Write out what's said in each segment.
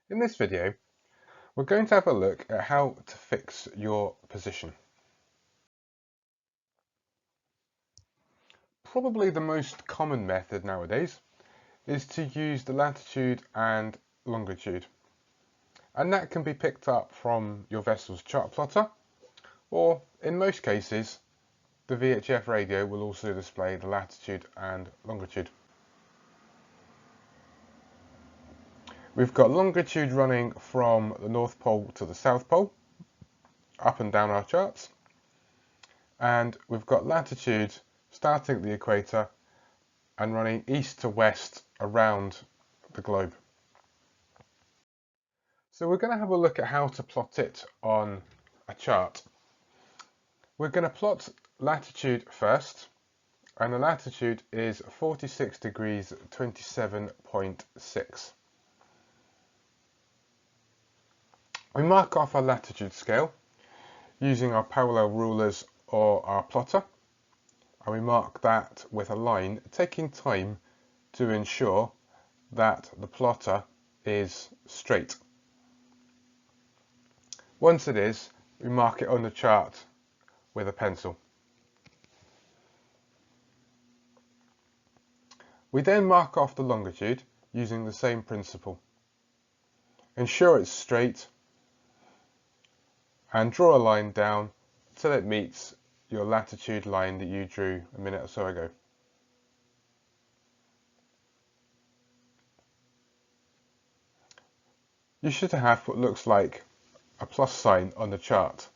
In this video, we're going to have a look at how to fix your position. Probably the most common method nowadays is to use the latitude and longitude. And that can be picked up from your vessel's chart plotter, or in most cases, the VHF radio will also display the latitude and longitude. We've got longitude running from the North Pole to the South Pole, up and down our charts. And we've got latitude starting at the equator and running east to west around the globe. So we're going to have a look at how to plot it on a chart. We're going to plot latitude first, and the latitude is 46 degrees 27.6. We mark off our latitude scale using our parallel rulers or our plotter, and we mark that with a line, taking time to ensure that the plotter is straight. Once it is, we mark it on the chart with a pencil. We then mark off the longitude using the same principle. Ensure it's straight and draw a line down till it meets your latitude line that you drew a minute or so ago. You should have what looks like a plus sign on the chart.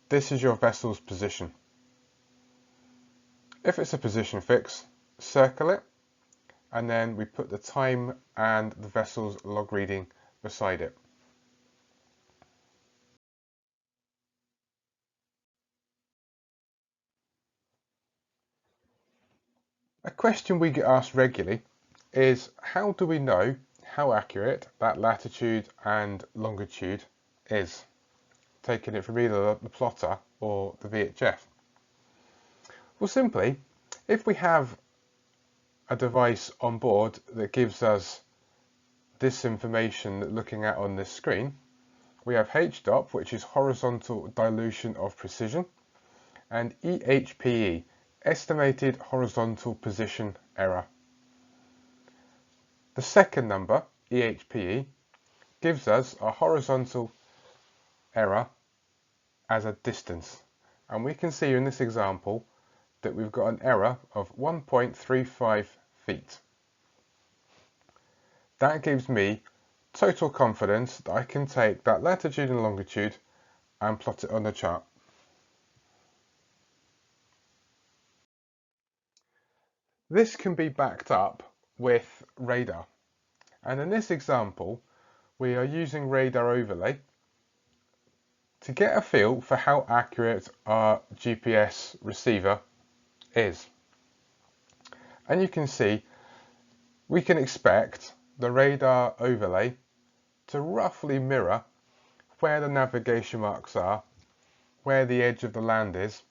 This is your vessel's position. If it's a position fix, circle it, and then we put the time and the vessel's log reading beside it. A question we get asked regularly is, how do we know how accurate that latitude and longitude is, taking it from either the plotter or the VHF? Well, simply, if we have a device on board that gives us this information that looking at on this screen, we have HDOP, which is horizontal dilution of precision, and EHPE, estimated horizontal position error. The second number, EHPE, gives us a horizontal error as a distance. And we can see in this example that we've got an error of 1.35 feet. That gives me total confidence that I can take that latitude and longitude and plot it on the chart. This can be backed up with radar. And in this example, we are using radar overlay to get a feel for how accurate our GPS receiver is. And you can see we can expect the radar overlay to roughly mirror where the navigation marks are, where the edge of the land is,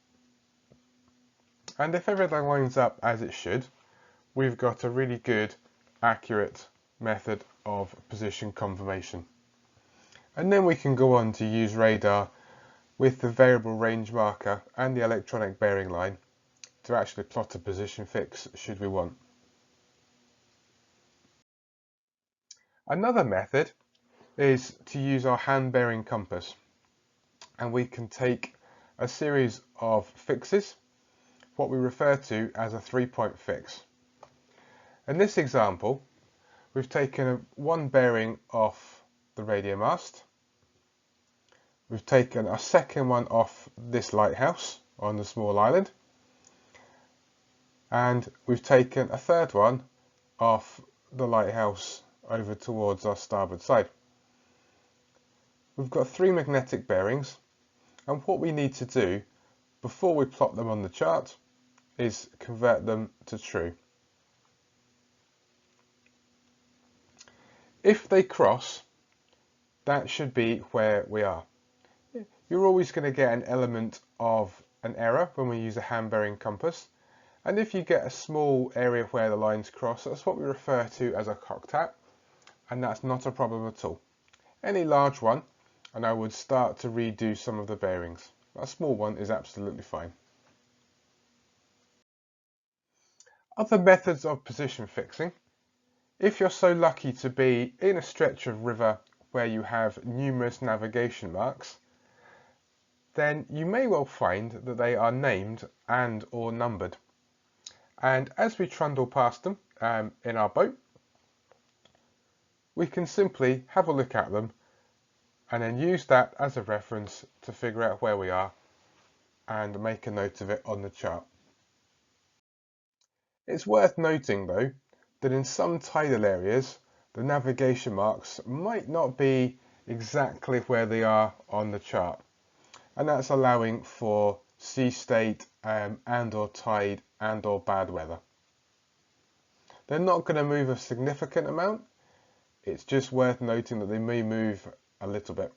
and if everything lines up as it should, we've got a really good, accurate method of position confirmation. And then we can go on to use radar with the variable range marker and the electronic bearing line to actually plot a position fix should we want. Another method is to use our hand bearing compass, and we can take a series of fixes, what we refer to as a 3-point fix. In this example, we've taken one bearing off the radio mast, we've taken a second one off this lighthouse on the small island, and we've taken a third one off the lighthouse over towards our starboard side. We've got 3 magnetic bearings, and what we need to do before we plot them on the chart is convert them to true. If they cross, that should be where we are. You're always going to get an element of an error when we use a hand bearing compass, and if you get a small area where the lines cross, that's what we refer to as a cock tap, and that's not a problem at all. Any large one, and I would start to redo some of the bearings. A small one is absolutely fine. Other methods of position fixing. If you're so lucky to be in a stretch of river where you have numerous navigation marks, then you may well find that they are named and or numbered. And as we trundle past them in our boat, we can simply have a look at them and then use that as a reference to figure out where we are and make a note of it on the chart. It's worth noting though that in some tidal areas the navigation marks might not be exactly where they are on the chart, and that's allowing for sea state and or tide and or bad weather. They're not going to move a significant amount, it's just worth noting that they may move a little bit.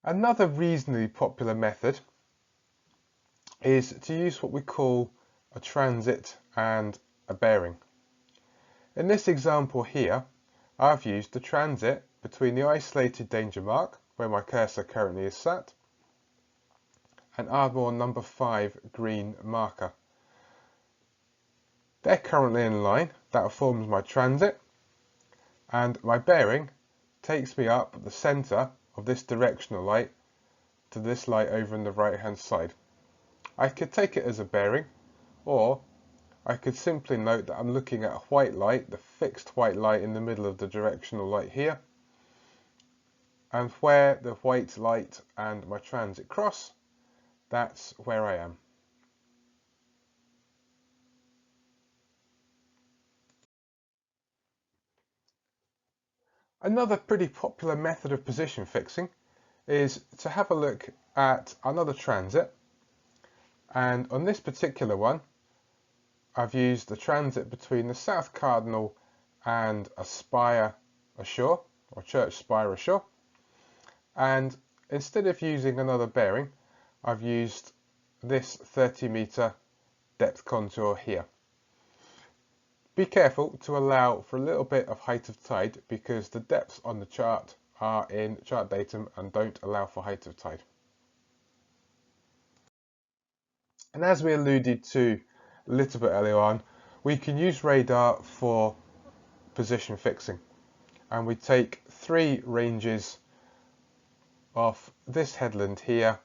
Another reasonably popular method is to use what we call a transit and a bearing. In this example here, I've used the transit between the isolated danger mark, where my cursor currently is sat, and Ardmore number 5 green marker. They're currently in line, that forms my transit, and my bearing takes me up the centre of this directional light to this light over on the right hand side. I could take it as a bearing, or I could simply note that I'm looking at a white light, the fixed white light in the middle of the directional light here, and where the white light and my transit cross, that's where I am. Another pretty popular method of position fixing is to have a look at another transit, and on this particular one I've used the transit between the South Cardinal and a spire ashore, or church spire ashore, and instead of using another bearing I've used this 30-meter depth contour here. Be careful to allow for a little bit of height of tide because the depths on the chart are in chart datum and don't allow for height of tide. And as we alluded to a little bit earlier on, we can use radar for position fixing, and we take 3 ranges off this headland here,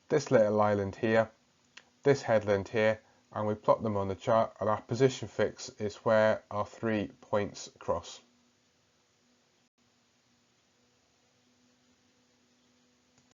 this little island here, this headland here, and we plot them on the chart, and our position fix is where our 3 points cross.